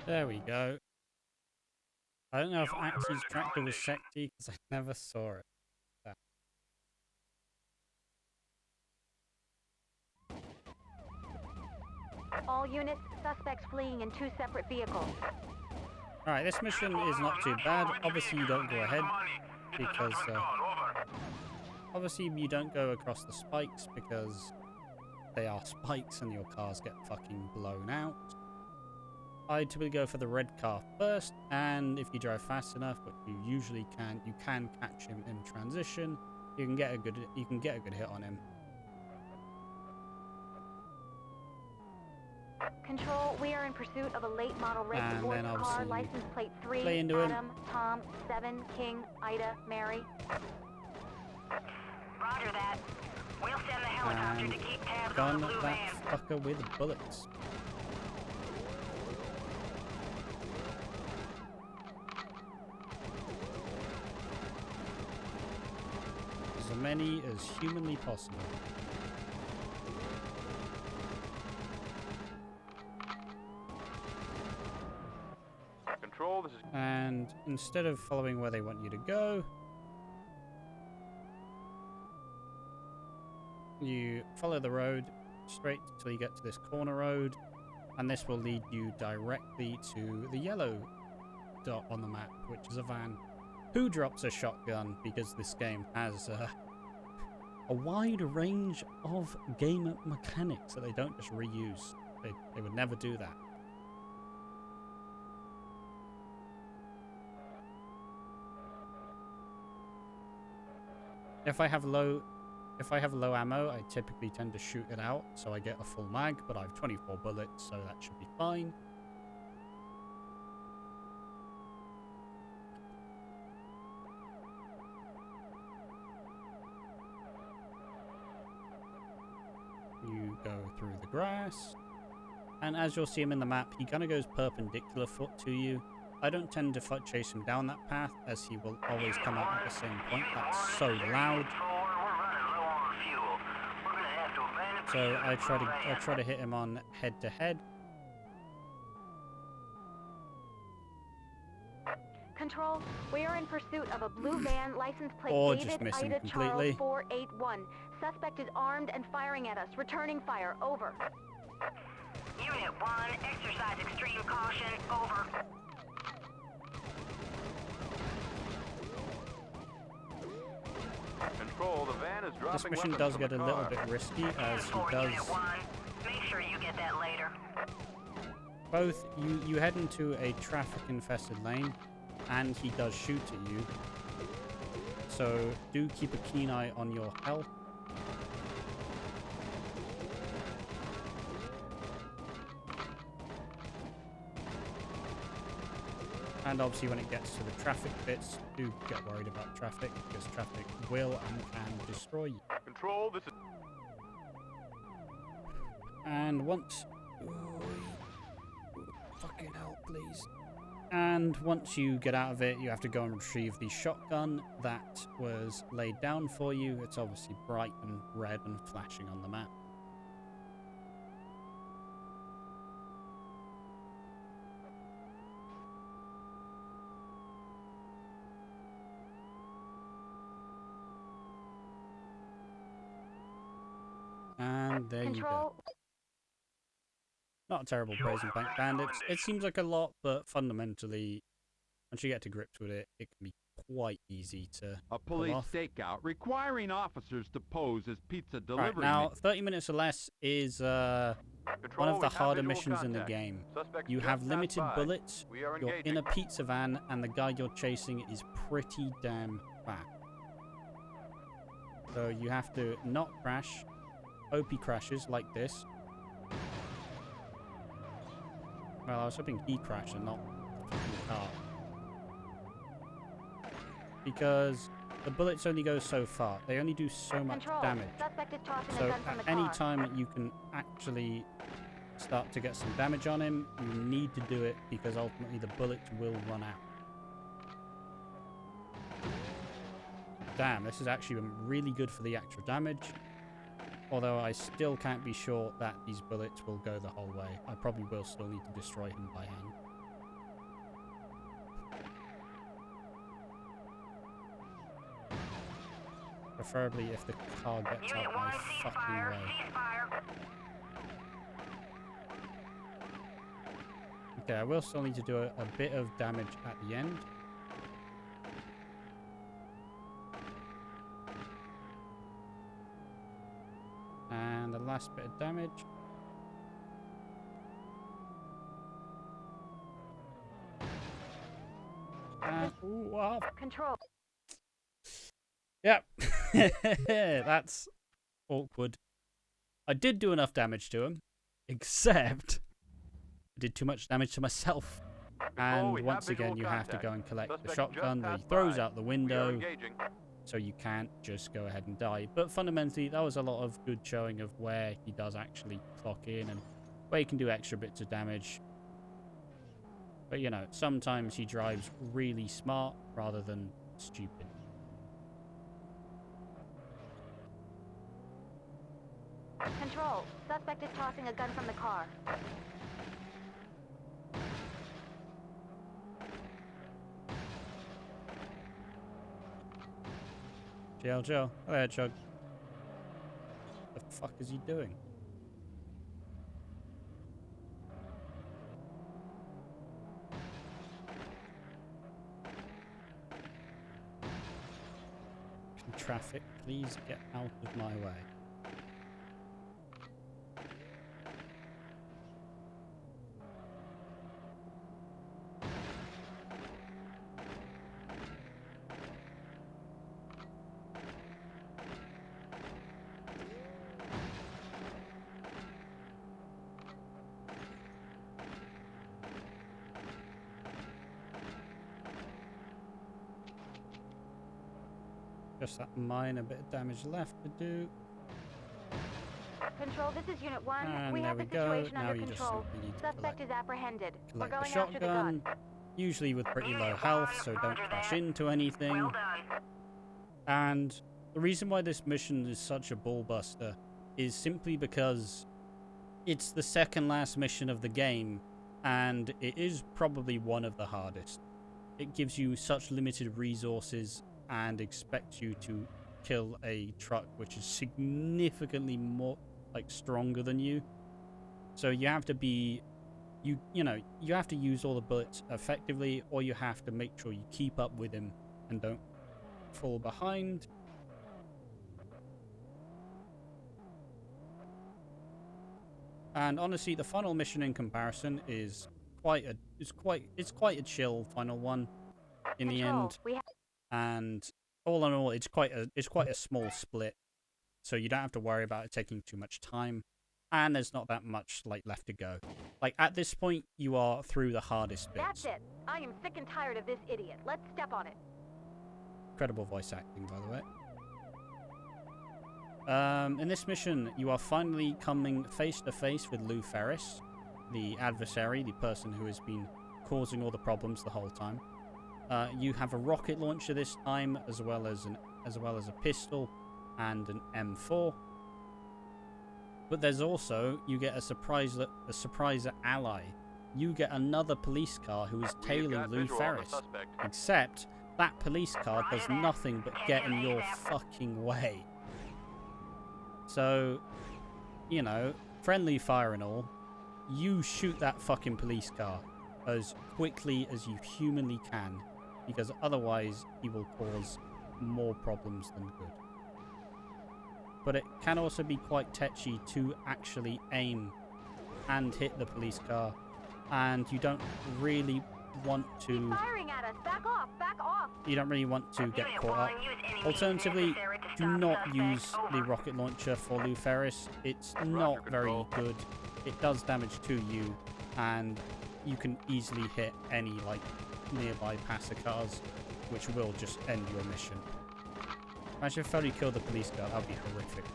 There we go. I don't know if Axie's tractor was sexy because I never saw it. All units, suspects fleeing in 2 separate vehicles. Alright, this mission is not too bad. Obviously you don't go ahead because obviously you don't go across the spikes because they are spikes and your cars get fucking blown out. I typically go for the red car first, and if you drive fast enough, which you usually can, you can catch him in transition. You can get a good hit on him. Control, we are in pursuit of a late model red And sports then car, obviously license plate 3, play into him. Adam, Tom, 7, King, Ida, Mary. Roger that. We'll send the helicopter And to keep tabs on gun the blue that van. fucker with bullets. As many as humanly possible. Control, this is... And instead of following where they want you to go, you follow the road straight till you get to this corner road, and this will lead you directly to the yellow dot on the map, which is a van. Who drops a shotgun? Because this game has a wide range of game mechanics that they don't just reuse. They would never do that. If I have low ammo, I typically tend to shoot it out, so I get a full mag, but I have 24 bullets, so that should be fine. You go through the grass, and as you'll see him in the map, he kind of goes perpendicular foot to you. I don't tend to chase him down that path, as he will always come out at the same point. That's so loud. So I try to hit him on head to head. Control, we are in pursuit of a blue van, license plate Or just David miss him Ida completely. Charles 481. Suspect is armed and firing at us. Returning fire. Over. Unit 1, exercise extreme caution. Over. Control, the van is dropping This mission weapons does from get the a little car. bit risky, as he 10-4, does Unit 1. Make sure you get that later. both. You head into a traffic-infested lane, and he does shoot at you. So do keep a keen eye on your health. And obviously when it gets to the traffic bits, do get worried about traffic, because traffic will and can destroy you. Control, this is... And once... fucking hell, please. And once you get out of it, you have to go and retrieve the shotgun that was laid down for you. It's obviously bright and red and flashing on the map. And there you go. Control, Not a terrible praise and bank bandits. It seems like a lot, but fundamentally, once you get to grips with it, it can be quite easy to A pull police off. stakeout requiring officers to pose as pizza Right, delivery now men. 30 minutes or less is one Control, of the we have harder visual missions in the contact. game. Suspect You just have passed limited by. bullets, We are you're engaging. in a pizza van, and the guy you're chasing is pretty damn fast. So you have to not crash. OP crashes like this. Well, I was hoping he crashed and not the fucking car. Because the bullets only go so far. They only do so much Control. damage. Suspect is tossing So a gun from at the any car. time you can actually start to get some damage on him, you need to do it because ultimately the bullets will run out. Damn, this has actually been really good for the actual damage. Although I still can't be sure that these bullets will go the whole way. I probably will still need to destroy him by hand. Preferably if the car gets Unit out 1, my cease fucking fire. way. Cease fire. Okay, I will still need to do a bit of damage at the end. And the last bit of damage. And, ooh, off. Control. Yep. That's awkward. I did do enough damage to him, except I did too much damage to myself. And we once have again, you visual have to go and collect the Suspect shotgun just that he passed throws by. out the We are window, engaging. so you can't just go ahead and die. But fundamentally, that was a lot of good showing of where he does actually clock in and where he can do extra bits of damage. But, you know, sometimes he drives really smart rather than stupid. Control. Suspect is tossing a gun from the car. Joe. Oh, yeah, Chug. The fuck is he doing? Can traffic please get out of my way? Just that minor bit of damage left to do. Control, this is Unit 1. And We there have we the go. situation Now under you just control. simply need to Suspect is apprehended. We're collect the going after the shotgun, gun. usually with pretty low Unit health, 1, so don't roger crash that. into anything. Well done. And the reason why this mission is such a ball buster is simply because it's the second last mission of the game, and it is probably one of the hardest. It gives you such limited resources and expects you to kill a truck which is significantly more stronger than you. So you have to be you have to use all the bullets effectively, or you have to make sure you keep up with him and don't fall behind. And honestly, the final mission in comparison is quite a chill final one in the end. And all in all, it's quite a small split, so you don't have to worry about it taking too much time, and there's not that much left to go. At this point, you are through the hardest bits. That's it. I am sick and tired of this idiot. Let's step on it. Incredible voice acting, by the way. In this mission, you are finally coming face to face with Lou Ferris, the adversary, the person who has been causing all the problems the whole time. You have a rocket launcher this time, as well as a pistol and an M4. But there's also, you get a surprise ally. You get another police car who is tailing Lou Ferris. Except that police car does nothing but get in your fucking way. So, you know, friendly fire and all, you shoot that fucking police car as quickly as you humanly can, because otherwise he will cause more problems than good. But it can also be quite tetchy to actually aim and hit the police car, and you don't really want to... He's firing at us. Back off! Back off! You don't really want to get caught up. Alternatively, do not use the rocket launcher for Lou Ferris. It's not very good. It does damage to you, and you can easily hit any like nearby passer cars, which will just end your mission. Imagine if Ferry killed the police guard. That would be horrific.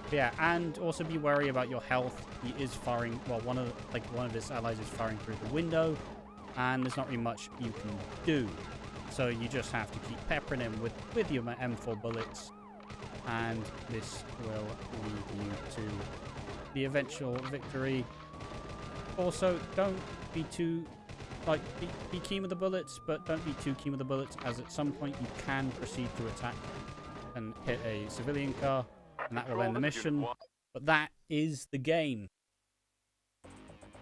But yeah, and also be wary about your health. He is firing. Well, one of his allies is firing through the window, and there's not really much you can do. So you just have to keep peppering him with your M4 bullets, and this will lead you to the eventual victory. Also, don't be too be keen with the bullets, but don't be too keen with the bullets, as at some point you can proceed to attack and hit a civilian car, and that will end the mission. But that is the game.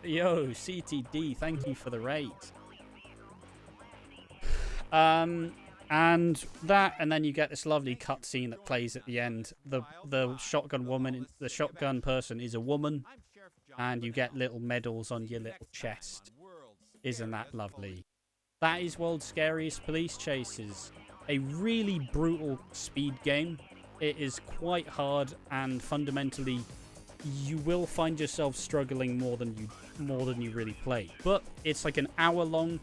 Yo, CTD, thank you for the raid. And then you get this lovely cutscene that plays at the end. The shotgun woman, the shotgun person is a woman, and you get little medals on your little chest. Isn't that lovely? That is World's Scariest Police Chases. A really brutal speed game. It is quite hard, and fundamentally, you will find yourself struggling more than you really play. But it's like an hour long.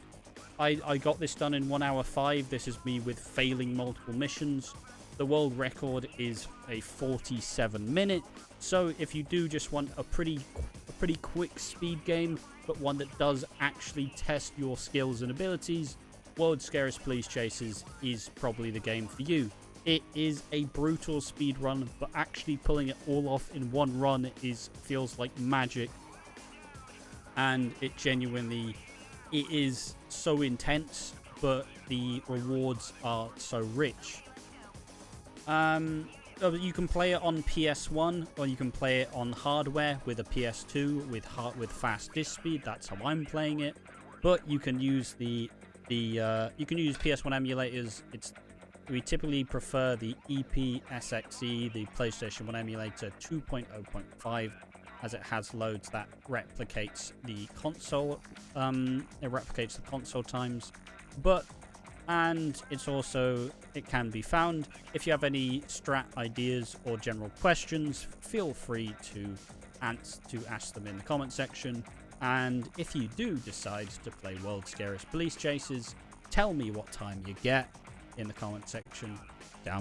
I got this done in 1 hour 5. This is me with failing multiple missions. The world record is a 47-minute. So if you do just want a pretty quick speed game, but one that does actually test your skills and abilities, World's Scariest Police Chases is probably the game for you. It is a brutal speed run, but actually pulling it all off in one run feels like magic. And it is so intense, but the rewards are so rich. You can play it on PS1, or you can play it on hardware with a PS2 with fast disk speed. That's how I'm playing it. But you can use you can use PS1 emulators. We typically prefer the EPSXE, the PlayStation 1 emulator 2.0.5, as it has loads that replicates the console. It replicates the console times, and it can be found. If you have any strat ideas or general questions, feel free to ask them in the comment section. And if you do decide to play World's Scariest Police Chases, tell me what time you get in the comment section,